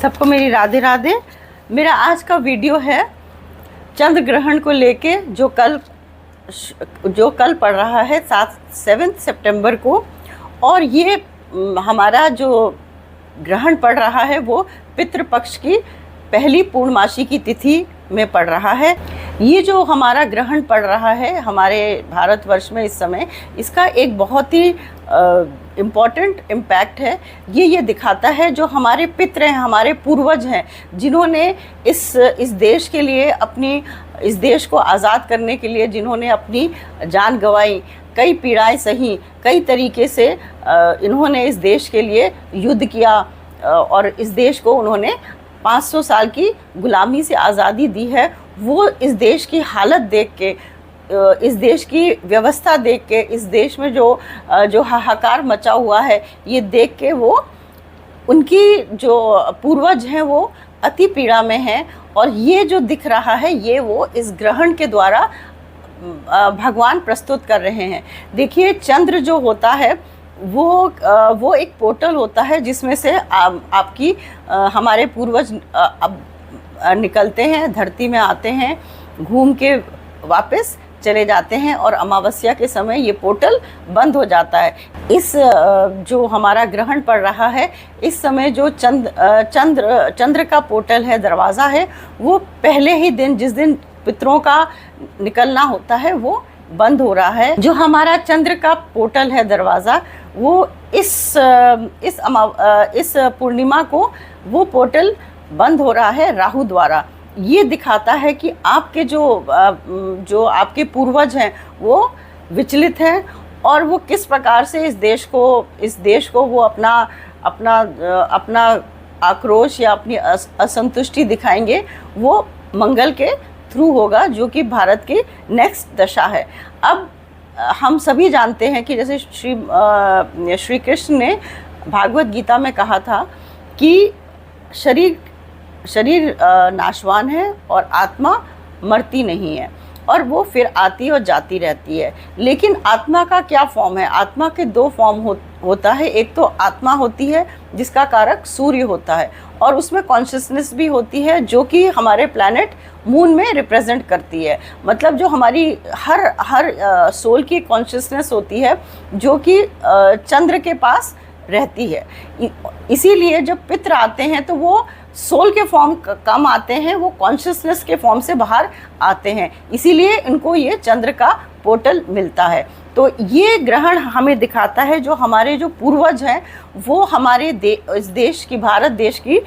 सबको मेरी राधे राधे। मेरा आज का वीडियो है चंद्र ग्रहण को लेके जो कल पड़ रहा है 7 सितंबर को। और ये हमारा जो ग्रहण पड़ रहा है वो पितृपक्ष की पहली पूर्णमासी की तिथि में पड़ रहा है। ये जो हमारा ग्रहण पड़ रहा है हमारे भारतवर्ष में इस समय, इसका एक बहुत ही इम्पॉर्टेंट इम्पैक्ट है। ये दिखाता है जो हमारे पितृ हैं, हमारे पूर्वज हैं, जिन्होंने इस देश के लिए इस देश को आज़ाद करने के लिए जिन्होंने अपनी जान गंवाई, कई पीड़ाएं सही, कई तरीके से इन्होंने इस देश के लिए युद्ध किया और इस देश को उन्होंने 500 साल की गुलामी से आज़ादी दी है। वो इस देश की हालत देख के, इस देश की व्यवस्था देख के, इस देश में जो हाहाकार मचा हुआ है, ये देख के वो उनकी जो पूर्वज हैं वो अति पीड़ा में हैं। और ये जो दिख रहा है ये वो इस ग्रहण के द्वारा भगवान प्रस्तुत कर रहे हैं। देखिए, चंद्र जो होता है वो एक पोर्टल होता है जिसमें से आपकी हमारे पूर्वज निकलते हैं, धरती में आते हैं, घूम के वापस चले जाते हैं और अमावस्या के समय ये पोर्टल बंद हो जाता है। इस जो हमारा ग्रहण पड़ रहा है इस समय जो चंद्र का पोर्टल है, दरवाज़ा है, वो पहले ही दिन, जिस दिन पितरों का निकलना होता है, वो बंद हो रहा है। जो हमारा चंद्र का पोर्टल है, दरवाज़ा, वो इस पूर्णिमा को वो पोर्टल बंद हो रहा है राहु द्वारा। ये दिखाता है कि आपके जो आपके पूर्वज हैं वो विचलित हैं और वो किस प्रकार से इस देश को वो अपना आक्रोश या अपनी असंतुष्टि दिखाएंगे। वो मंगल के थ्रू होगा, जो कि भारत की नेक्स्ट दशा है। अब हम सभी जानते हैं कि जैसे श्री कृष्ण ने भागवत गीता में कहा था कि शरीर नाशवान है और आत्मा मरती नहीं है, और वो फिर आती और जाती रहती है। लेकिन आत्मा का क्या फॉर्म है? आत्मा के दो फॉर्म होता है। एक तो आत्मा होती है जिसका कारक सूर्य होता है, और उसमें कॉन्शियसनेस भी होती है जो कि हमारे प्लैनेट मून में रिप्रेजेंट करती है। मतलब जो हमारी हर सोल की कॉन्शियसनेस होती है जो कि चंद्र के पास रहती है। इसीलिए जब पितृ आते हैं तो वो सोल के फॉर्म कम आते हैं, वो कॉन्शियसनेस के फॉर्म से बाहर आते हैं। इसीलिए इनको ये चंद्र का पोर्टल मिलता है। तो ये ग्रहण हमें दिखाता है जो हमारे जो पूर्वज हैं वो हमारे इस देश की, भारत देश की